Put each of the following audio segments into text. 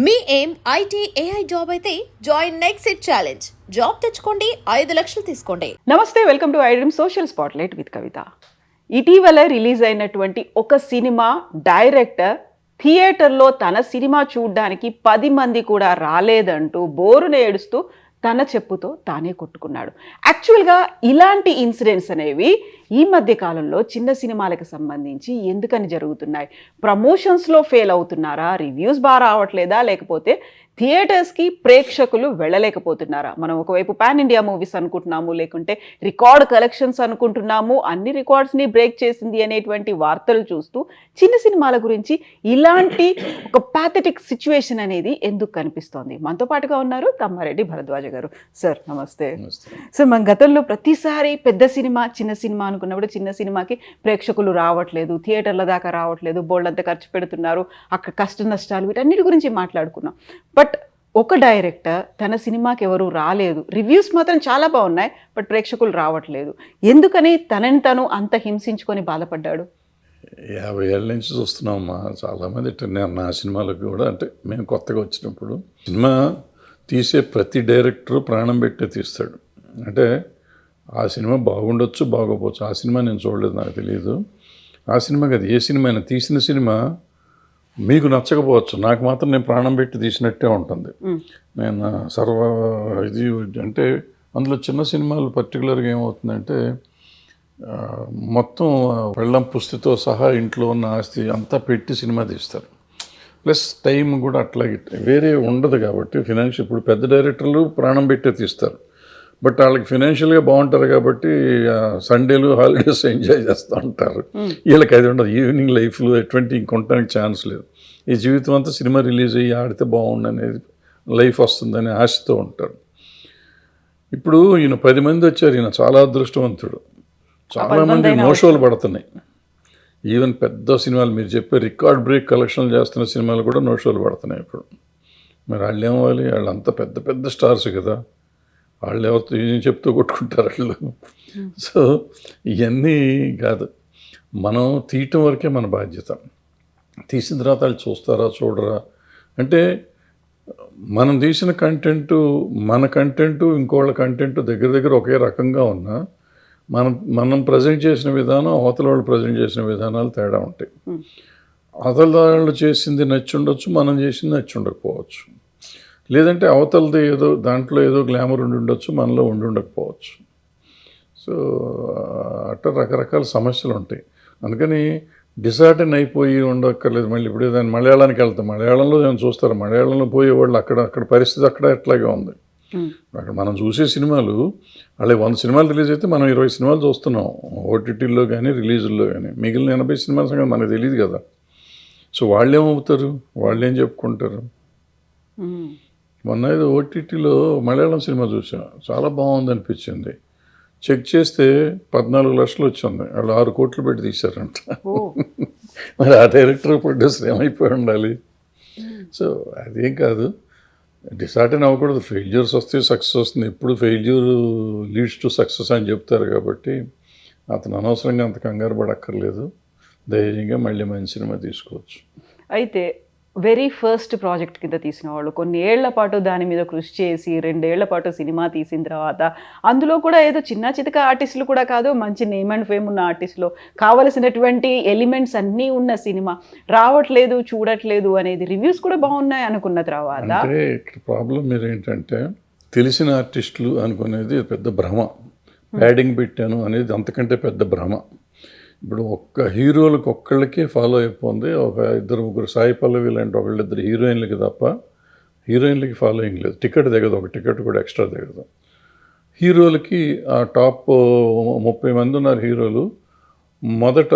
మీ ఏం IT AI job అయితే join next it challenge. Job తెచ్చుకోండి, 5 లక్షలు తీసుకోండి. నమస్తే, welcome to iDream social spotlight with Kavitha. ఇటీవల రిలీజ్ అయినటువంటి ఒక సినిమా డైరెక్టర్ థియేటర్లో తన సినిమా చూడడానికి 10 మంది కూడా రాలేదంటూ బోరున ఏడుస్తూ తన చెప్పుతో తానే కొట్టుకున్నాడు. యాక్చువల్గా ఇలాంటి ఇన్సిడెంట్స్ అనేవి ఈ మధ్య కాలంలో చిన్న సినిమాలకు సంబంధించి ఎందుకని జరుగుతున్నాయి? ప్రమోషన్స్లో ఫెయిల్ అవుతున్నారా, రివ్యూస్ బాగా రావట్లేదా, లేకపోతే థియేటర్స్కి ప్రేక్షకులు వెళ్ళలేకపోతున్నారా? మనం ఒకవైపు పాన్ ఇండియా మూవీస్ అనుకుంటున్నాము, లేకుంటే రికార్డ్ కలెక్షన్స్ అనుకుంటున్నాము, అన్ని రికార్డ్స్ని బ్రేక్ చేసింది అనేటువంటి వార్తలు చూస్తూ చిన్న సినిమాల గురించి ఇలాంటి ఒక ప్యాథెటిక్ సిచ్యువేషన్ అనేది ఎందుకు కనిపిస్తోంది? మనతో పాటుగా ఉన్నారు తమ్మారెడ్డి భరద్వాజ గారు. సార్ నమస్తే. సార్, మన గతంలో ప్రతిసారి పెద్ద సినిమా చిన్న సినిమా అనుకున్నప్పుడు చిన్న సినిమాకి ప్రేక్షకులు రావట్లేదు, థియేటర్ల దాకా రావట్లేదు, బోల్డంతా ఖర్చు పెడుతున్నారు, అక్కడ కష్ట నష్టాలు వీటన్నిటి గురించి మాట్లాడుకున్నాం. బట్ ఒక డైరెక్టర్ తన సినిమాకి ఎవరు రాలేదు, రివ్యూస్ మాత్రం చాలా బాగున్నాయి, బట్ ప్రేక్షకులు రావట్లేదు, ఎందుకని తనని తను అంత హింసించుకొని బాధపడ్డాడు? 50 ఏళ్ళ నుంచి చూస్తున్నామమ్మా. చాలామంది నా సినిమాలకు కూడా, అంటే మేము కొత్తగా వచ్చినప్పుడు సినిమా తీసే ప్రతి డైరెక్టరు ప్రాణం పెట్టే తీస్తాడు. అంటే ఆ సినిమా బాగుండొచ్చు, బాగోపోవచ్చు, ఆ సినిమా నేను చూడలేదు, నాకు తెలియదు. ఆ సినిమా కాదు, ఏ సినిమా అయినా తీసిన సినిమా మీకు నచ్చకపోవచ్చు, నాకు మాత్రం నేను ప్రాణం పెట్టి తీసినట్టే ఉంటుంది. నేను ఇది అంటే అందులో చిన్న సినిమాలు పర్టికులర్గా ఏమవుతుందంటే మొత్తం పెళ్ళం పుస్తితో సహా ఇంట్లో ఉన్న ఆస్తి అంతా పెట్టి సినిమా తీస్తారు. ప్లస్ టైం కూడా అట్లాగే వేరే ఉండదు కాబట్టి ఫినాన్షియల్, ఇప్పుడు పెద్ద డైరెక్టర్లు ప్రాణం పెట్టే తీస్తారు, బట్ వాళ్ళకి ఫినాన్షియల్గా బాగుంటారు కాబట్టి సండేలు హాలిడేస్ ఎంజాయ్ చేస్తూ ఉంటారు. వీళ్ళకి అది ఉండదు, ఈవినింగ్ లైఫ్లో ఎటువంటి ఇంకొనడానికి ఛాన్స్ లేదు. ఈ జీవితం అంతా సినిమా రిలీజ్ అయ్యి ఆడితే బాగుండనేది లైఫ్ వస్తుందని ఆశతో ఉంటారు. ఇప్పుడు ఈయన 10 మంది వచ్చారు, ఈయన చాలా అదృష్టవంతుడు. చాలామంది నోషోలు పడుతున్నాయి. ఈవెన్ పెద్ద సినిమాలు మీరు చెప్పే రికార్డ్ బ్రేక్ కలెక్షన్లు చేస్తున్న సినిమాలు కూడా నోషోలు పడుతున్నాయి ఇప్పుడు. మరి వాళ్ళు ఏమవ్వాలి? వాళ్ళంతా పెద్ద పెద్ద స్టార్స్ కదా, వాళ్ళు ఎవరితో ఏం చెప్తూ కొట్టుకుంటారు వాళ్ళు. సో ఇవన్నీ కాదు, మనం తీయటం వరకే మన బాధ్యత. తీసిన తర్వాత వాళ్ళు చూస్తారా చూడరా అంటే, మనం తీసిన కంటెంటు, మన కంటెంటు ఇంకోళ్ళ కంటెంటు దగ్గర దగ్గర ఒకే రకంగా ఉన్నా మనం ప్రజెంట్ చేసిన విధానం, అవతల వాళ్ళు ప్రజెంట్ చేసిన విధానాలు తేడా ఉంటాయి. అవతల వాళ్ళు చేసింది నచ్చి ఉండొచ్చు, మనం చేసింది నచ్చి ఉండకపోవచ్చు. లేదంటే అవతలది ఏదో దాంట్లో ఏదో గ్లామర్ ఉండి ఉండొచ్చు, మనలో ఉండి ఉండకపోవచ్చు. సో అట్లా రకరకాల సమస్యలు ఉంటాయి. అందుకని డిసార్టన్ అయిపోయి ఉండక్కర్లేదు. మళ్ళీ ఇప్పుడు దాన్ని మలయాళానికి వెళ్తాం, మలయాళంలో ఏమైనా చూస్తారు, మలయాళంలో పోయేవాళ్ళు అక్కడ పరిస్థితి అక్కడ ఎట్లాగే ఉంది. అక్కడ మనం చూసే సినిమాలు, అలాగే 100 సినిమాలు రిలీజ్ అయితే మనం 20 సినిమాలు చూస్తున్నాం ఓటీటీల్లో కానీ రిలీజుల్లో కానీ. మిగిలిన 80 సినిమాల సంగతి మనకు తెలియదు కదా. సో వాళ్ళు ఏమవుతారు, వాళ్ళు ఏం చెప్పుకుంటారు? మొన్న ఏదో ఓటీటీలో మలయాళం సినిమా చూసా, చాలా బాగుంది అనిపించింది. చెక్ చేస్తే 14 లక్షలు వచ్చింది, వాళ్ళు 6 కోట్లు పెట్టి తీశారంట. మరి ఆ డైరెక్టర్ ప్రొడ్యూసర్ ఏమైపోయి ఉండాలి? సో అదేం కాదు, డిసార్టన్ అవ్వకూడదు. ఫెయిల్యూర్స్ వస్తే సక్సెస్ వస్తుంది. ఎప్పుడు ఫెయిల్యూర్ లీడ్స్ టు సక్సెస్ అని చెప్తారు కాబట్టి అతను అనవసరంగా అంత కంగారు పడక్కర్లేదు. ధైర్యంగా మళ్ళీ మంచి సినిమా తీసుకోవచ్చు. అయితే వెరీ ఫస్ట్ ప్రాజెక్ట్ కింద తీసిన వాళ్ళు కొన్ని ఏళ్ల పాటు దాని మీద కృషి చేసి 2 ఏళ్ల పాటు సినిమా తీసిన తర్వాత అందులో కూడా ఏదో చిన్న చితక ఆర్టిస్టులు కూడా కాదు, మంచి నేమ్ అండ్ ఫేమ్ ఉన్న ఆర్టిస్టులు, కావలసినటువంటి ఎలిమెంట్స్ అన్నీ ఉన్న సినిమా రావట్లేదు, చూడట్లేదు అనేది రివ్యూస్ కూడా బాగున్నాయి అనుకున్న తర్వాత అంటే ఇక్కడ ప్రాబ్లం మీరు ఏంటంటే, తెలిసిన ఆర్టిస్టులు అనుకునేది పెద్ద భ్రమ. ప్యాడింగ్ పెట్టాను అనేది అంతకంటే పెద్ద భ్రమ. ఇప్పుడు ఒక్క హీరోలకు ఒక్కళ్ళకే ఫాలో అయిపోయింది, ఒక 2-3 సాయి పల్లవి లాంటి ఒకళ్ళిద్దరు హీరోయిన్లకి తప్ప హీరోయిన్లకి ఫాలోయింగ్ లేదు. టికెట్ దిగదు, ఒక టికెట్ కూడా ఎక్స్ట్రా దిగదు. హీరోలకి ఆ టాప్ 30 మంది ఉన్నారు హీరోలు, మొదట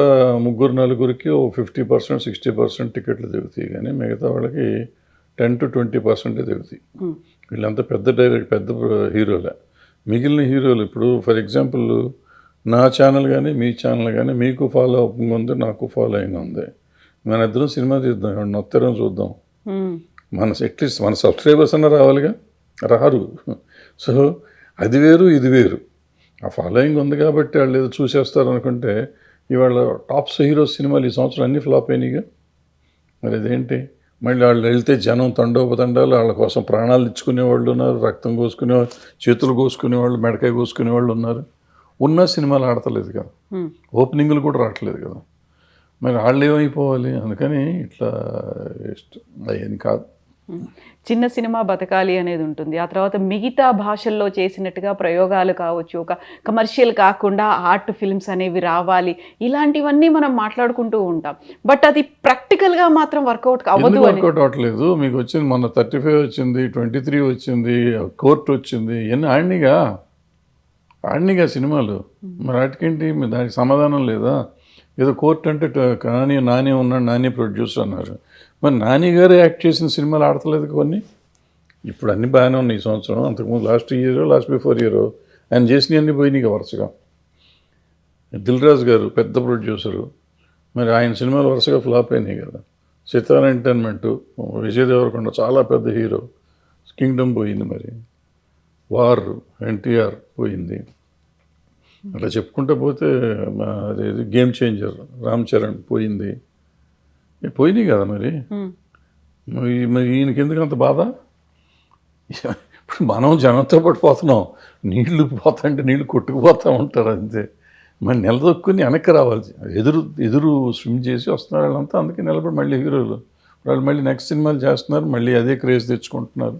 3-4కి 50%, 60% టికెట్లు దిగుతాయి, కానీ మిగతా వాళ్ళకి 10 to 20% దిగుతాయి. వీళ్ళంతా పెద్ద హీరోలే. మిగిలిన హీరోలు ఇప్పుడు ఫర్ ఎగ్జాంపుల్ నా ఛానల్ కానీ మీ ఛానల్ కానీ మీకు ఫాలో అప్ ఉంది, నాకు ఫాలోయింగ్ ఉంది. మన ఇద్దరం సినిమా తీద్దాం, ఎవరిని వస్తారని చూద్దాం. అట్లీస్ట్ మన సబ్స్క్రైబర్స్ అన్న రావాలిగా, రారు. సో అది వేరు, ఇది వేరు. ఆ ఫాలోయింగ్ ఉంది కాబట్టి వాళ్ళు ఏదో చూసేస్తారు అనుకుంటే, ఇవాళ టాప్స్ హీరోస్ సినిమాలు ఈ సంవత్సరం అన్నీ ఫ్లాప్ అయినాయిగా. మరి అదేంటి? మళ్ళీ వాళ్ళు వెళ్తే జనం తండోపతండాలు వాళ్ళ కోసం ప్రాణాలు ఇచ్చుకునే వాళ్ళు ఉన్నారు, రక్తం కోసుకునే చేతులు కోసుకునే వాళ్ళు, మెడకాయ కోసుకునే వాళ్ళు ఉన్నారు. ఉన్న సినిమాలు ఆడతలేదు కదా, ఓపెనింగ్లు కూడా రావట్లేదు కదా, మరి వాళ్ళు ఏమైపోవాలి? అందుకని ఇట్లా అయ్యేది కాదు. చిన్న సినిమా బతకాలి అనేది ఉంటుంది. ఆ తర్వాత మిగతా భాషల్లో చేసినట్టుగా ప్రయోగాలు కావచ్చు, ఒక కమర్షియల్ కాకుండా ఆర్ట్ ఫిల్మ్స్ అనేవి రావాలి, ఇలాంటివన్నీ మనం మాట్లాడుకుంటూ ఉంటాం. బట్ అది ప్రాక్టికల్గా మాత్రం వర్కౌట్ అవ్వదు. వర్కౌట్ అవ్వట్లేదు. మీకు వచ్చింది మొన్న 35 వచ్చింది, 23 వచ్చింది, కోర్టు వచ్చింది, ఇవన్నీ ఆడినిగా సినిమాలు. మరి వాటికేంటి? దానికి సమాధానం లేదా? ఏదో కోర్టు అంటే నాని ఉన్నాడు, నాని ప్రొడ్యూసర్ అన్నారు. మరి నాని గారు యాక్ట్ చేసిన సినిమాలు ఆడతలేదు కొన్ని. ఇప్పుడు అన్నీ బాగానే ఉన్నాయి ఈ సంవత్సరం. అంతకుముందు లాస్ట్ బిఫోర్ ఇయర్ ఆయన చేసినవన్నీ పోయినాయి వరుసగా. దిల్ రాజు గారు పెద్ద ప్రొడ్యూసరు, మరి ఆయన సినిమాలు వరుసగా ఫ్లాప్ అయినాయి కదా. సితారా ఎంటర్టైన్మెంట్, విజయ్ దేవరకొండ చాలా పెద్ద హీరో, కింగ్డమ్ పోయింది, మరి వార్ ఎన్టీఆర్ పోయింది. అట్లా చెప్పుకుంటూ పోతే అదేది గేమ్ చేంజర్ రామ్ చరణ్ పోయింది. పోయినాయి కదా మరి. మరి ఈయనకి ఎందుకు అంత బాధ? ఇప్పుడు మనం జనంతో పాటు పోతున్నాం, నీళ్లు పోతాంటే నీళ్లు కొట్టుకుపోతూ ఉంటారు అంతే. మరి నిలదొక్కుని వెనక్కి రావాలి, ఎదురు స్విమ్ చేసి వస్తున్నారు వాళ్ళంతా. అందుకే నిలబడి మళ్ళీ హీరోలు వాళ్ళు మళ్ళీ నెక్స్ట్ సినిమాలు చేస్తున్నారు, మళ్ళీ అదే క్రేజ్ తెచ్చుకుంటున్నారు,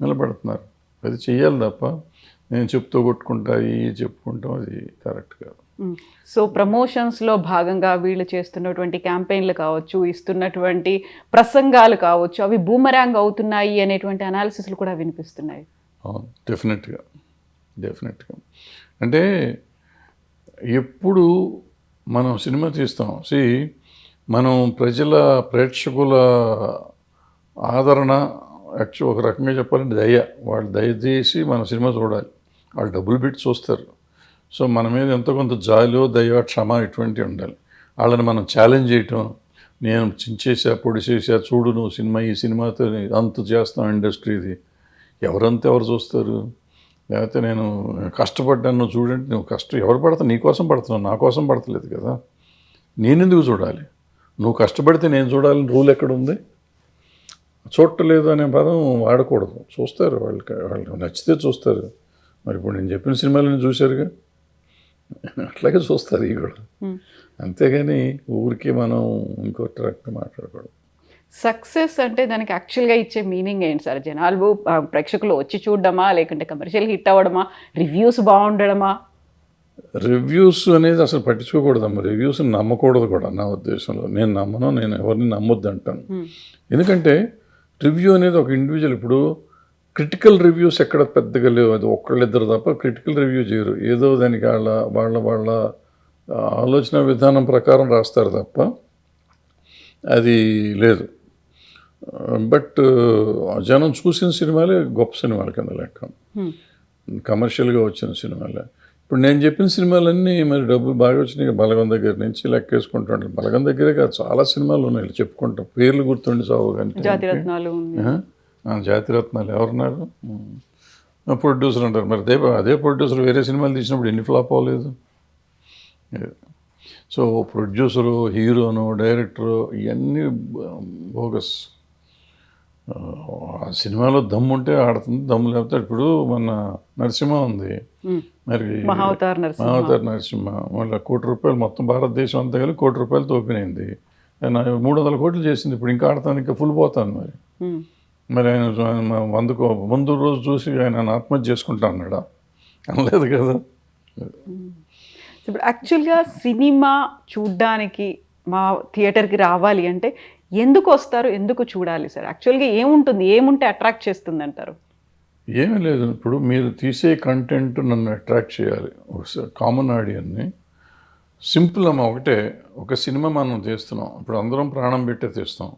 నిలబడుతున్నారు. అది చెయ్యాలి తప్ప నేను చెప్తూ చెప్పుకుంటాం అది కరెక్ట్ కాదు. సో ప్రమోషన్స్లో భాగంగా వీళ్ళు చేస్తున్నటువంటి క్యాంపెయిన్లు కావచ్చు, ఇస్తున్నటువంటి ప్రసంగాలు కావచ్చు, అవి బూమరాంగ్ అవుతున్నాయి అనేటువంటి అనాలిసిస్లు కూడా వినిపిస్తున్నాయి. అవును, డెఫినెట్గా. అంటే ఎప్పుడు మనం సినిమా తీస్తాం, మనం ప్రేక్షకుల ఆదరణ యాక్చువల్ ఒక రకంగా చెప్పాలంటే వాళ్ళు దయచేసి మన సినిమా చూడాలి. వాళ్ళు డబ్బులు పెట్టి చూస్తారు. సో మన మీద ఎంతో కొంత జాలో, దయ, క్షమ ఇటువంటివి ఉండాలి. వాళ్ళని మనం ఛాలెంజ్ చేయటం, నేను చించేసా, పొడిచేసా, చూడు నువ్వు ఈ సినిమాతో అంత చేస్తాం ఇండస్ట్రీది, ఎవరు చూస్తారు? లేకపోతే నేను కష్టపడ్డాను, నువ్వు చూడండి, నువ్వు ఎవరు పడతావు? నీ కోసం పడుతున్నావు, నా కోసం పడతలేదు కదా. నేనెందుకు చూడాలి? నువ్వు కష్టపడితే నేను చూడాలని రూల్ ఎక్కడుంది? చూడలేదు అనే పదం వాడకూడదు. చూస్తారు, వాళ్ళకి నచ్చితే చూస్తారు. మరి ఇప్పుడు నేను చెప్పిన సినిమాలను చూశారుగా, అట్లాగే చూస్తారు ఇవి కూడా. అంతేగాని ఊరికి మనం ఇంకోటి రకంగా మాట్లాడకూడదు. సక్సెస్ అంటే దానికి యాక్చువల్గా ఇచ్చే మీనింగ్ ఏంటి సార్? జనాలు ప్రేక్షకులు వచ్చి చూడడమా, లేకుంటే కమర్షియల్ హిట్ అవ్వడమా, రివ్యూస్ బాగుండడమా? రివ్యూస్ అనేది అసలు పట్టించుకోకూడదమ్మా. రివ్యూస్ నమ్మకూడదు కూడా నా ఉద్దేశంలో. నేను నమ్మను, నేను ఎవరిని నమ్మొద్దు అంటాను. ఎందుకంటే రివ్యూ అనేది ఒక ఇండివిజువల్. ఇప్పుడు క్రిటికల్ రివ్యూస్ ఎక్కడ పెద్దగా లేవు, అది ఒక్కళ్ళిద్దరు తప్ప క్రిటికల్ రివ్యూ చేయరు. ఏదో దానికి వాళ్ళ ఆలోచన విధానం ప్రకారం రాస్తారు తప్ప అది లేదు. బట్ జనం చూసిన సినిమాలే గొప్ప సినిమాల కింద లెక్క, కమర్షియల్గా వచ్చిన సినిమాలే. ఇప్పుడు నేను చెప్పిన సినిమాలన్నీ మరి డబ్బులు బాగా వచ్చినాయి. బలగం దగ్గర నుంచి లెక్కేసుకుంటాను. బలగం దగ్గరే కాదు, చాలా సినిమాలు ఉన్నాయి చెప్పుకుంటాం, పేర్లు గుర్తుండి సాగు. జాతిరత్నాలు ఎవరున్నారు? ప్రొడ్యూసర్ అంటారు. మరి అదే ప్రొడ్యూసర్ వేరే సినిమాలు తీసినప్పుడు ఎన్ని ఫ్లాప్ అవ్వలేదు? సో ప్రొడ్యూసరు, హీరోను, డైరెక్టరు ఇవన్నీ బోగస్. ఆ సినిమాలో దమ్ము ఉంటే ఆడుతుంది, దమ్ము లేకపోతే. ఇప్పుడు మన నరసింహ ఉంది, మరి మహావతార్ నరసింహ మళ్ళీ ₹1 కోటి మొత్తం భారతదేశం అంతా కలిసి ₹1 కోటి తోపినైంది. 300 కోట్లు చేసింది. ఇప్పుడు ఇంకా ఆడతాను, ఇంకా ఫుల్ పోతాను. మరి ఆయన 100 ముందు రోజు చూసి ఆయన ఆత్మహత్య చేసుకుంటా అన్నాడా? అనలేదు కదా. ఇప్పుడు యాక్చువల్గా సినిమా చూడ్డానికి మా థియేటర్కి రావాలి అంటే ఎందుకు వస్తారు, ఎందుకు చూడాలి సార్? యాక్చువల్గా ఏముంటే అట్రాక్ట్ చేస్తుంది అంటారు? ఏమీ లేదు. ఇప్పుడు మీరు తీసే కంటెంట్ నన్ను అట్రాక్ట్ చేయాలి, కామన్ ఆడియన్ని. సింపుల్ అమ్మ, ఒకటే. ఒక సినిమా మనం తీస్తున్నాం, ఇప్పుడు అందరం ప్రాణం పెట్టే తీస్తాం.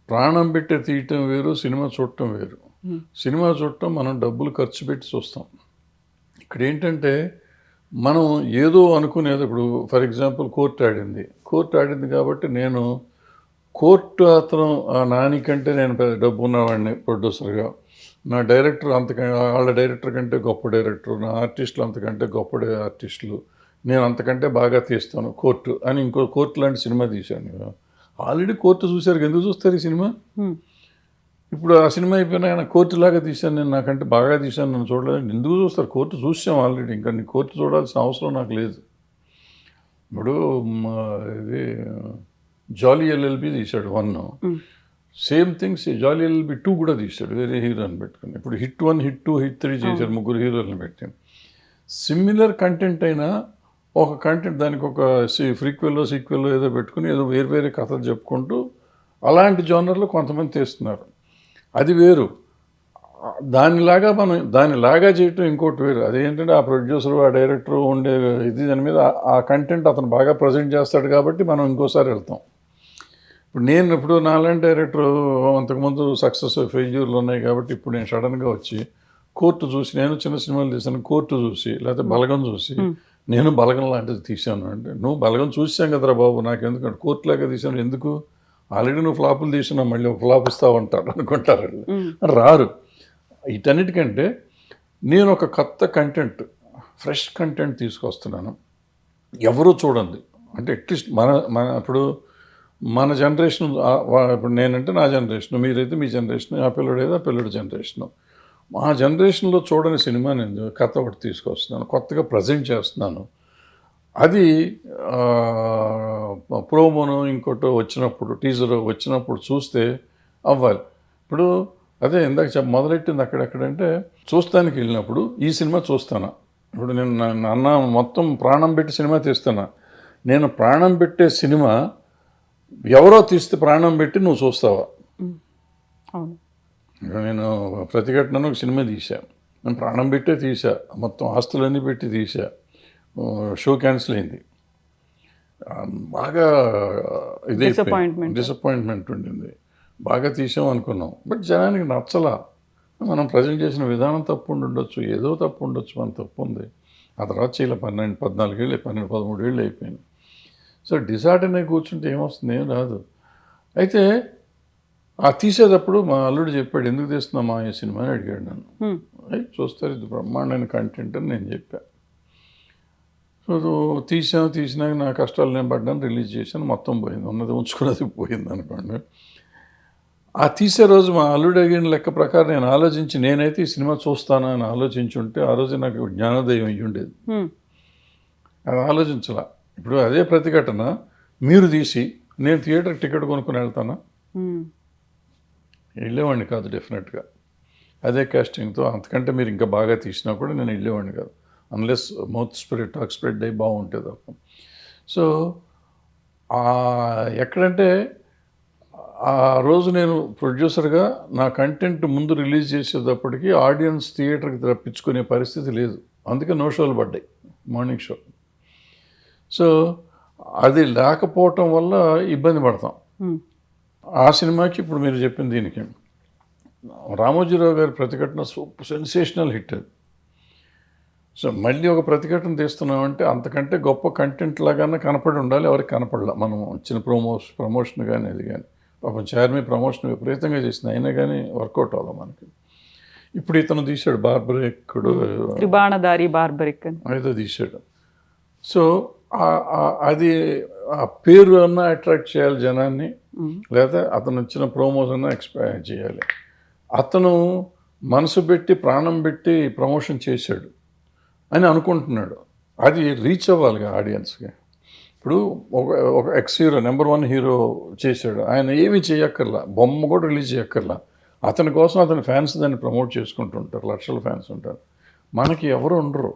ప్రాణం పెట్టే తీయటం వేరు, సినిమా చూడటం వేరు. సినిమా చూడటం మనం డబ్బులు ఖర్చు పెట్టి చూస్తాం. ఇక్కడ ఏంటంటే మనం ఏదో అనుకునేది. ఇప్పుడు ఫర్ ఎగ్జాంపుల్ కోర్టు ఆడింది కాబట్టి నేను కోర్టు అతను నాని కంటే నేను డబ్బు ఉన్నవాడిని ప్రొడ్యూసర్గా, నా డైరెక్టర్ వాళ్ళ డైరెక్టర్ కంటే గొప్ప డైరెక్టర్, నా ఆర్టిస్టులు అంతకంటే గొప్ప ఆర్టిస్టులు, నేను అంతకంటే బాగా తీస్తాను కోర్టు అని ఇంకో కోర్టు లాంటి సినిమా తీశాను. ఆల్రెడీ కోర్టు చూశారు, ఎందుకు చూస్తారు ఈ సినిమా? ఇప్పుడు ఆ సినిమా అయిపోయినా ఆయన కోర్టు లాగా తీశాను నేను, నాకంటే బాగా తీశాను, నన్ను చూడలేదు ఎందుకు చూస్తారు? కోర్టు చూసాం ఆల్రెడీ, ఇంకా నీ కోర్టు చూడాల్సిన అవసరం నాకు లేదు. ఇప్పుడు ఇది జాలీ ఎల్ఎల్బి తీశాడు 1, సేమ్ థింగ్స్ జాలీ ఎల్ఎల్బి 2 కూడా తీశాడు వేరే హీరోని పెట్టుకుని. ఇప్పుడు హిట్ 1, హిట్ 2, హిట్ 3 చేశారు, 3 హీరోలను పెట్టి. సిమిలర్ కంటెంట్ అయినా ఒక కంటెంట్ దానికి ఒక సీక్వెల్లో ఏదో పెట్టుకుని ఏదో వేరే కథలు చెప్పుకుంటూ అలాంటి జోనర్లో కొంతమంది తీస్తున్నారు, అది వేరు. దానిలాగా చేయటం ఇంకోటి వేరు. అదేంటంటే ఆ ప్రొడ్యూసరు, ఆ డైరెక్టరు ఉండే ఇది దాని మీద ఆ కంటెంట్ అతను బాగా ప్రజెంట్ చేస్తాడు కాబట్టి మనం ఇంకోసారి వెళ్తాం. ఇప్పుడు నాలాంటి డైరెక్టరు అంతకుముందు సక్సెస్ ఫెయిల్యూర్లు ఉన్నాయి కాబట్టి ఇప్పుడు నేను సడన్గా వచ్చి కోర్టు చూసి, నేను చిన్న సినిమాలు తీసాను, కోర్టు చూసి లేకపోతే బలగం చూసి నేను బలగం లాంటిది తీశాను అంటే, నువ్వు బలగం చూసాం కదరా బాబు, నాకు ఎందుకంటే కోర్టులాగా తీసాను ఎందుకు, ఆల్రెడీ నువ్వు ఫ్లాపులు తీసినావు మళ్ళీ ఒక ఫ్లాప్ ఇస్తావు అంటారు అనుకుంటారు, రారు. వీటన్నిటికంటే నేను ఒక కొత్త కంటెంట్, ఫ్రెష్ కంటెంట్ తీసుకొస్తున్నాను, ఎవరూ చూడండి. అంటే అట్లీస్ట్ ఇప్పుడు మన జనరేషన్, ఇప్పుడు నేనంటే నా జనరేషన్, మీరైతే మీ జనరేషన్, ఆ పిల్లడు ఏదో ఆ పిల్లడి జనరేషను, మా జనరేషన్లో చూడని సినిమా నేను కథ ఒకటి తీసుకొస్తున్నాను, కొత్తగా ప్రజెంట్ చేస్తున్నాను. అది ప్రోమోను ఇంకోటి వచ్చినప్పుడు, టీజర్ వచ్చినప్పుడు చూస్తే అవ్వాలి. ఇప్పుడు అదే ఇందాక మొదలెట్టింది అక్కడెక్కడంటే, చూస్తానికి వెళ్ళినప్పుడు ఈ సినిమా చూస్తాను. ఇప్పుడు నేను అన్న మొత్తం ప్రాణం పెట్టి సినిమా తీస్తున్నా, నేను ప్రాణం పెట్టే సినిమా ఎవరో తీస్తే ప్రాణం పెట్టి నువ్వు చూస్తావా? నేను ప్రతిఘటనను ఒక సినిమా తీసా, నేను ప్రాణం పెట్టే తీసా, మొత్తం ఆస్తులన్నీ పెట్టి తీసా, షో క్యాన్సిల్ అయింది, బాగా ఇది డిసప్పాయింట్మెంట్ ఉండింది, బాగా తీసాం అనుకున్నాం, బట్ జనానికి నచ్చలా. మనం ప్రజెంట్ చేసిన విధానం తప్పు ఉండొచ్చు, ఏదో తప్పు ఉండొచ్చు, మన తప్పు ఉంది. ఆ తర్వాత చేయాలి 14 ఏళ్ళు 13 ఏళ్ళు అయిపోయింది. సో డిసార్డర్ అనే కూర్చుంటే ఏమొస్తుంది, ఏం రాదు. అయితే ఆ తీసేటప్పుడు మా అల్లుడు చెప్పాడు, ఎందుకు తీస్తున్నామా ఈ సినిమా అని అడిగాడు నన్ను. చూస్తారు ఇది బ్రహ్మాండమైన కంటెంట్ అని నేను చెప్పాను. సో తీసినాక నా కష్టాలు నేను పడ్డాను, రిలీజ్ చేశాను, మొత్తం పోయింది, ఉన్నది ఉంచుకున్నది పోయింది అనుకోండి. ఆ తీసే రోజు మా అల్లుడు అడిగిన లెక్క ప్రకారం నేను ఆలోచించి, నేనైతే ఈ సినిమా చూస్తాను అని ఆలోచించుంటే ఆ రోజు నాకు జ్ఞానోదయం అయ్యి ఉండేది. అది ఆలోచించాల. ఇప్పుడు అదే ప్రతిఘటన మీరు తీసి నేను థియేటర్ టికెట్ కొనుక్కొని వెళ్తానా? వెళ్ళేవాడిని కాదు డెఫినెట్గా. అదే కాస్టింగ్తో అంతకంటే మీరు ఇంకా బాగా తీసినా కూడా నేను వెళ్ళేవాడిని కాదు, unless mouth spread, talk spread అయ్యి బాగుంటుంది తప్ప. సో ఎక్కడంటే ఆ రోజు నేను ప్రొడ్యూసర్గా నా కంటెంట్ ముందు రిలీజ్ చేసేటప్పటికి ఆడియన్స్ థియేటర్కి రప్పించుకునే పరిస్థితి లేదు, అందుకే నో షోలు పడ్డాయి, మార్నింగ్ షో. సో అది లేకపోవటం వల్ల ఇబ్బంది పడతాం. ఆ సినిమాకి ఇప్పుడు మీరు చెప్పిన దీనికి రామోజీరావు గారి ప్రతిఘటన సెన్సేషనల్ హిట్ అది. సో మళ్ళీ ఒక ప్రతిఘటన తీస్తున్నామంటే అంతకంటే గొప్ప కంటెంట్ లాగానే కనపడి ఉండాలి, ఎవరికి కనపడలా. మనం వచ్చిన ప్రమోషన్ కానీ అది కానీ, పాపం చార్మి ప్రమోషన్ విపరీతంగా చేసింది, అయినా కానీ వర్కౌట్ అవ్వాలి మనకి. ఇప్పుడు ఇతను తీశాడు బార్బరిక్కుడు, త్రిబాణధారి బార్బరిక్ ఏదో తీశాడు. సో అది ఆ పేరు అన్నా అట్రాక్ట్ చేయాలి జనాన్ని, లేదా అతను వచ్చిన ప్రోమోస్ అన్నా ఎక్స్పైర్ చేయాలి. అతను మనసు పెట్టి ప్రాణం పెట్టి ప్రమోషన్ చేశాడు అని అనుకుంటున్నాడు, అది రీచ్ అవ్వాలిగా ఆడియన్స్కి. ఇప్పుడు ఒక ఎక్స్ హీరో, నెంబర్ 1 హీరో చేశాడు, ఆయన ఏమీ చేయక్కర్లా, బొమ్మ కూడా రిలీజ్ చేయక్కర్లా, అతని కోసం అతని ఫ్యాన్స్ దాన్ని ప్రమోట్ చేసుకుంటుంటారు, లక్షల ఫ్యాన్స్ ఉంటారు. మనకి ఎవరు ఉండరు,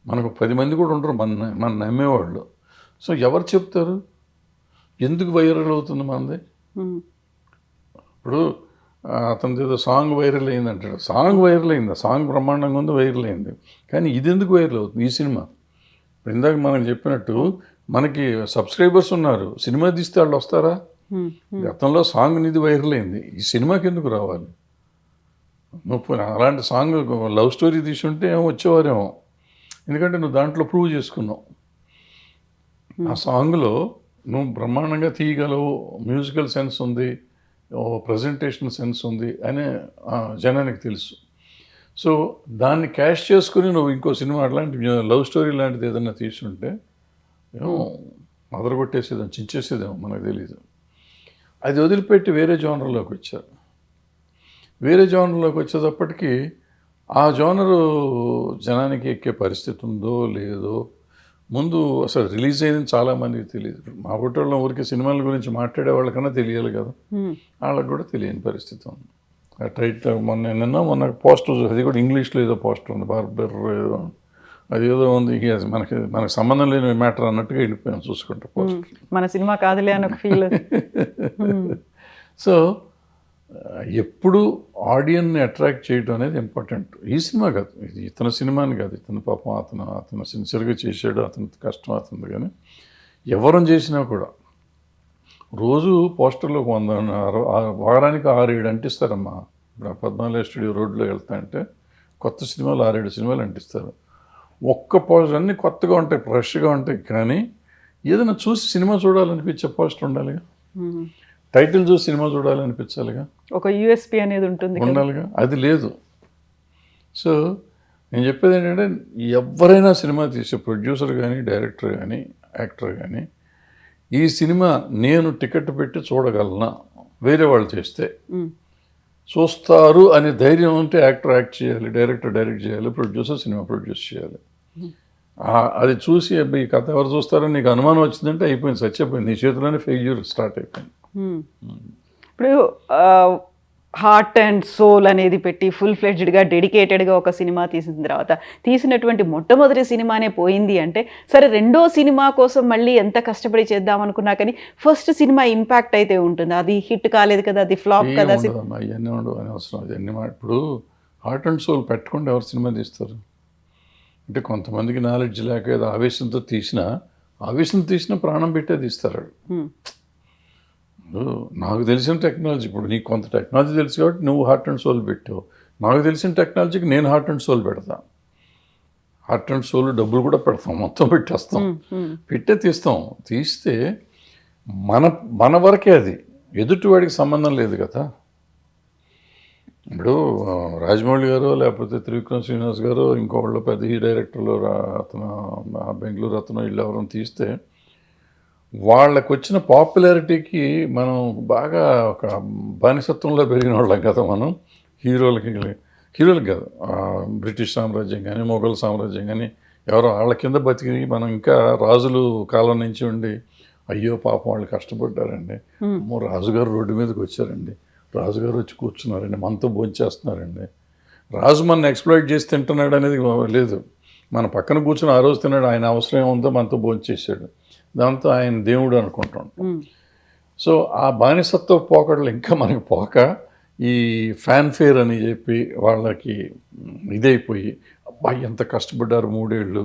మనకు 10 మంది కూడా ఉండరు మన నమ్మేవాళ్ళు. సో ఎవరు చెప్తారు ఎందుకు వైరల్ అవుతుంది మనది? ఇప్పుడు అతనిది ఏదో సాంగ్ వైరల్ అయింది అంటాడు, సాంగ్ వైరల్ అయింది, సాంగ్ బ్రహ్మాండంగా ఉంది, వైరల్ అయింది, కానీ ఇది ఎందుకు వైరల్ అవుతుంది? ఈ సినిమా ఇప్పుడు ఇందాక మనం చెప్పినట్టు మనకి సబ్స్క్రైబర్స్ ఉన్నారు, సినిమా తీస్తే వాళ్ళు వస్తారా? గతంలో సాంగ్ నిధి వైరల్ అయింది, ఈ సినిమాకి ఎందుకు రావాలి? నువ్వు అలాంటి సాంగ్ లవ్ స్టోరీ తీసుంటే ఏమో వచ్చేవారేమో, ఎందుకంటే నువ్వు దాంట్లో ప్రూవ్ చేసుకున్నావు, ఆ సాంగ్లో నువ్వు బ్రహ్మాండంగా తీయగలవు, మ్యూజికల్ సెన్స్ ఉంది, ప్రజెంటేషన్ సెన్స్ ఉంది అనే జనానికి తెలుసు. సో దాన్ని క్యాష్ చేసుకుని నువ్వు ఇంకో సినిమా అట్లాంటి లవ్ స్టోరీ లాంటిది ఏదైనా తీసుంటే ఏమో అదరగొట్టేసేదేమో, చించేసేదేమో మనకు తెలియదు. అది వదిలిపెట్టి వేరే జోనర్లోకి వచ్చారు. వేరే జోనర్లోకి వచ్చేటప్పటికి ఆ జోనరు జనానికి ఎక్కే పరిస్థితి ఉందో లేదో ముందు అసలు రిలీజ్ అయింది చాలామందికి తెలియదు. మా పుట్టల్లో ఊరికి సినిమాల గురించి మాట్లాడే వాళ్ళకన్నా తెలియాలి కదా, వాళ్ళకి కూడా తెలియని పరిస్థితి ఉంది. టైటిల్ మొన్న పోస్టర్, అది కూడా ఇంగ్లీష్లో ఏదో పోస్టర్ ఉంది, బార్బర్ ఏదో, అది ఏదో ఉంది. మనకు సంబంధం లేని మ్యాటర్ అన్నట్టుగా వెళ్ళిపోయాం చూసుకుంటే పోస్టర్. మన సినిమా కాదులే అని ఒక ఫీల్. సో ఎప్పుడు ఆడియన్ని అట్రాక్ట్ చేయడం అనేది ఇంపార్టెంట్. ఈ సినిమా కాదు, ఇది ఇతని సినిమాని కాదు, ఇతను పాపం అతను సిన్సియర్గా చేసాడు, అతని కష్టం అవుతుంది. కానీ ఎవరం చేసినా కూడా రోజు పోస్టర్లో 100 వారానికి 6-7 అంటిస్తారమ్మా. ఇప్పుడు 14 స్టూడియో రోడ్లో వెళ్తా అంటే కొత్త సినిమాలు 6-7 సినిమాలు అంటిస్తారు. ఒక్క పోస్టర్ అన్నీ కొత్తగా ఉంటాయి, ఫ్రెష్గా ఉంటాయి. కానీ ఏదైనా చూసి సినిమా చూడాలనిపించే పోస్టర్ ఉండాలిగా, టైటిల్ చూసి సినిమా చూడాలనిపించాలిగా, ఒక యూఎస్పీ అనేది ఉండాలిగా. అది లేదు. సో నేను చెప్పేది ఏంటంటే ఎవరైనా సినిమా తీసే ప్రొడ్యూసర్ కానీ, డైరెక్టర్ కానీ, యాక్టర్ కానీ ఈ సినిమా నేను టికెట్ పెట్టి చూడగలనా, వేరే వాళ్ళు చేస్తే చూస్తారు అనే ధైర్యం ఉంటే యాక్టర్ యాక్ట్ చేయాలి, డైరెక్టర్ డైరెక్ట్ చేయాలి, ప్రొడ్యూసర్ సినిమా ప్రొడ్యూస్ చేయాలి. అది చూసి ఈ కథ ఎవరు చూస్తారని నీకు అనుమానం వచ్చిందంటే అయిపోయింది, చచ్చిపోయింది, నీ చేతిలోనే ఫెయిల్యూర్ స్టార్ట్ అయిపోయింది. ఇప్పుడు హార్ట్ అండ్ సోల్ అనేది పెట్టి ఫుల్ ఫ్లెడ్జ్డ్గా డెడికేటెడ్గా ఒక సినిమా తీసిన తర్వాత తీసినటువంటి మొట్టమొదటి సినిమానే పోయింది అంటే సరే, రెండో సినిమా కోసం మళ్ళీ ఎంత కష్టపడి చేద్దాం అనుకున్నా కానీ ఫస్ట్ సినిమా ఇంపాక్ట్ అయితే ఉంటుంది. అది హిట్ కాలేదు కదా, అది ఫ్లాప్ కదా. ఇవన్నీ ఉండవు అని అవసరం. అవన్నీ ఇప్పుడు హార్ట్ అండ్ సోల్ పెట్టకుండా ఎవరు సినిమా తీస్తారు అంటే కొంతమందికి నాలెడ్జ్ లేక ఏదో ఆవేశంతో తీసినా ప్రాణం పెట్టే తీస్తారు. నాకు తెలిసిన టెక్నాలజీ, ఇప్పుడు నీకు కొంత టెక్నాలజీ తెలుసు కాబట్టి నువ్వు హార్ట్ అండ్ సోల్ పెట్టావు, నాకు తెలిసిన టెక్నాలజీకి నేను హార్ట్ అండ్ సోల్ పెడతా. హార్ట్ అండ్ సోల్ డబ్బులు కూడా పెడతాం, మొత్తం పెట్టేస్తాం, తీస్తాం. తీస్తే మన వరకే, అది ఎదుటివాడికి సంబంధం లేదు కదా. ఇప్పుడు రాజమౌళి గారు లేకపోతే త్రివిక్రమ్ శ్రీనివాస్ గారు ఇంకోళ్ళు పెద్ద ఈ డైరెక్టర్లు అతను బెంగళూరు అతను వీళ్ళు ఎవరైనా తీస్తే వాళ్ళకు వచ్చిన పాపులారిటీకి మనం బాగా ఒక బానిసత్వంలో పెరిగిన వాళ్ళం కదా. మనం హీరోలకి కాదు, బ్రిటిష్ సామ్రాజ్యం కానీ మొఘల్ సామ్రాజ్యం కానీ ఎవరో వాళ్ళ కింద బతికి మనం ఇంకా రాజులు కాలం నుంచి ఉండి అయ్యో పాపం వాళ్ళు కష్టపడ్డారండి, అమ్మో రాజుగారు రోడ్డు మీదకి వచ్చారండి, రాజుగారు వచ్చి కూర్చున్నారండి, మనతో భోంచేస్తున్నారండి, రాజు మన ఎక్స్ప్లాయిట్ చేసి తింటున్నాడు అనేది లేదు. మన పక్కన కూర్చొని ఆ రోజు తిన్నాడు, ఆయన అవసరం ఏముందో మనతో భోంచేసాడు, దాంతో ఆయన దేవుడు అనుకుంటాం. సో ఆ బానిసత్వ పోకడలు ఇంకా మనకి పోక ఈ ఫ్యాన్ఫేర్ అని చెప్పి వాళ్ళకి ఇదైపోయి అబ్బాయి ఎంత కష్టపడ్డారు 3 ఏళ్ళు.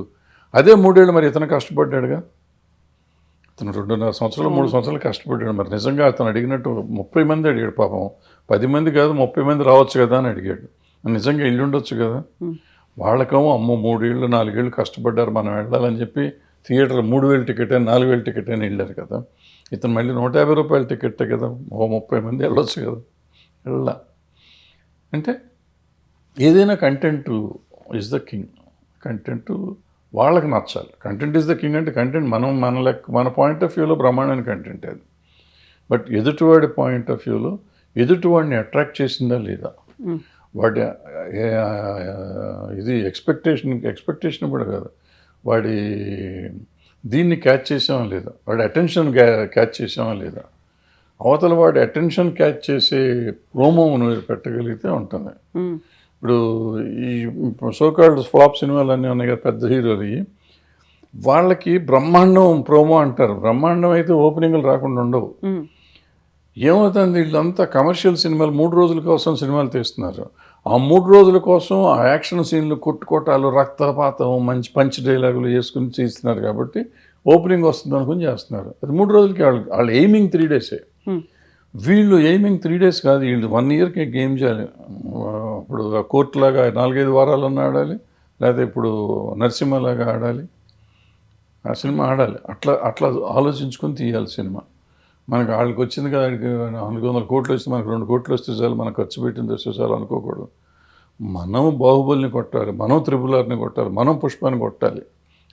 అదే 3 ఏళ్ళు మరి ఇతను కష్టపడ్డాడుగా, అతను 2.5 సంవత్సరాలు 3 సంవత్సరాలు కష్టపడ్డాడు. మరి నిజంగా అతను అడిగినట్టు 30 మంది అడిగాడు పాపం, 10 మంది కాదు 30 మంది రావచ్చు కదా అని అడిగాడు. నిజంగా ఇల్లు ఉండొచ్చు కదా. వాళ్ళకేమో అమ్మో 3 ఏళ్ళు 4 ఏళ్ళు కష్టపడ్డారు మనం వెళ్ళాలని చెప్పి థియేటర్ 3,000 టికెట్ అని 4,000 టికెట్ అని వెళ్ళారు కదా. ఇతను మళ్ళీ 150 రూపాయల టికెట్ కదా, 30 మంది వెళ్ళొచ్చు కదా. వెళ్ళా అంటే ఏదైనా content is the king. Content వాళ్ళకి నచ్చాలి. కంటెంట్ ఈజ్ ద కింగ్ అంటే కంటెంట్ మన పాయింట్ ఆఫ్ వ్యూలో బ్రహ్మాండమైన కంటెంట్ అది. బట్ ఎదుటివాడి పాయింట్ ఆఫ్ వ్యూలో ఎదుటివాడిని అట్రాక్ట్ చేసిందా లేదా, వాడి ఇది ఎక్స్పెక్టేషన్ కూడా కాదు, వాడి దీన్ని క్యాచ్ చేసామా లేదా, వాడి అటెన్షన్ క్యాచ్ చేసామా లేదా, అవతల వాడి అటెన్షన్ క్యాచ్ చేసే ప్రోమో నువ్వు పెట్టగలిగితే ఉంటుంది. ఇప్పుడు ఈ సోకాల్డ్ ఫ్లాప్ సినిమాలు అన్నీ ఉన్నాయి కదా పెద్ద హీరోలు, వాళ్ళకి బ్రహ్మాండం ప్రోమో అంటారు. బ్రహ్మాండం అయితే ఓపెనింగ్లు రాకుండా ఉండవు. ఏమవుతుంది, వీళ్ళంతా కమర్షియల్ సినిమాలు 3 రోజుల కోసం సినిమాలు తీస్తున్నారు. ఆ 3 రోజుల కోసం ఆ యాక్షన్ సీన్లు, కొట్టుకోటాలు, రక్తపాతం, మంచి పంచ్ డైలాగులు వేసుకుని చేస్తున్నారు కాబట్టి ఓపెనింగ్ వస్తుంది అనుకుని చేస్తున్నారు. అది 3 రోజులకి వాళ్ళు ఎయిమింగ్ 3 days. వీళ్ళు ఎయిమింగ్ 3 days కాదు, వీళ్ళు 1 yearకి గేమ్ చేయాలి. ఇప్పుడు కోర్టులాగా 4-5 వారాలన్నా ఆడాలి, లేకపోతే ఇప్పుడు నరసింహలాగా ఆడాలి, ఆ సినిమా ఆడాలి. అట్లా ఆలోచించుకొని తీయాలి సినిమా. మనకు వాళ్ళకి వచ్చింది కదా, 400 కోట్లు వస్తే మనకు 2 కోట్లు వస్తే చాలు, మనం ఖర్చు పెట్టింది వస్తే చాలు అనుకోకూడదు. మనం బాహుబలిని కొట్టాలి, మనం RRRని కొట్టాలి, మనం పుష్పాన్ని కొట్టాలి.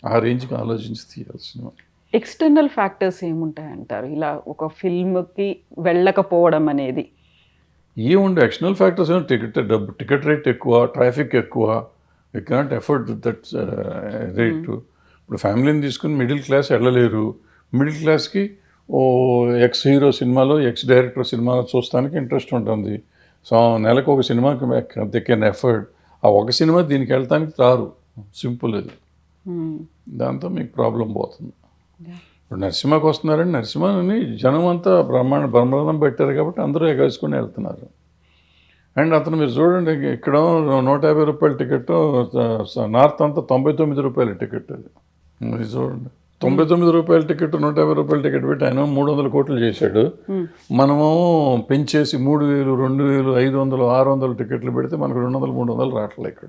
ఆ రేంజ్కి ఆలోచించి తీయాలి సినిమా. ఎక్స్టర్నల్ ఫ్యాక్టర్స్ ఏముంటాయంటారు ఇలా ఒక ఫిల్మ్కి వెళ్ళకపోవడం అనేది? ఏముండే ఎక్స్టర్నల్ ఫ్యాక్టర్స్ ఏమో టికెట్ రేట్ ఎక్కువ, ట్రాఫిక్ ఎక్కువ, we can't afford that rate. ఇప్పుడు ఫ్యామిలీని తీసుకుని మిడిల్ క్లాస్ వెళ్ళలేరు. మిడిల్ క్లాస్కి ఓ ఎక్స్ హీరో సినిమాలో, ఎక్స్ డైరెక్టర్ సినిమాలో చూస్తానికి ఇంట్రెస్ట్ ఉంటుంది. సో నెలకు ఒక సినిమాకి దే కెన్ ఎఫర్డ్. ఆ ఒక సినిమా దీనికి వెళ్ళటానికి రారు. సింపుల్ అది. దాంతో మీకు ప్రాబ్లం పోతుంది. ఇప్పుడు నరసింహకి వస్తున్నారండి, నరసింహని జనం అంతా బ్రహ్మాండం పెట్టారు కాబట్టి అందరూ ఎగేసుకుని వెళ్తున్నారు. అండ్ అతను మీరు చూడండి, ఇక్కడ 150 రూపాయల టికెట్, నార్త్ అంతా 99 రూపాయల టికెట్ అది. మీరు చూడండి, 99 రూపాయల టికెట్, 150 రూపాయల టికెట్ పెట్టి ఆయన 300 కోట్లు చేశాడు. మనము పెంచేసి 3000, 2000, 500, 600 టికెట్లు పెడితే మనకు 200, 300 రావట్లేదు ఇక్కడ.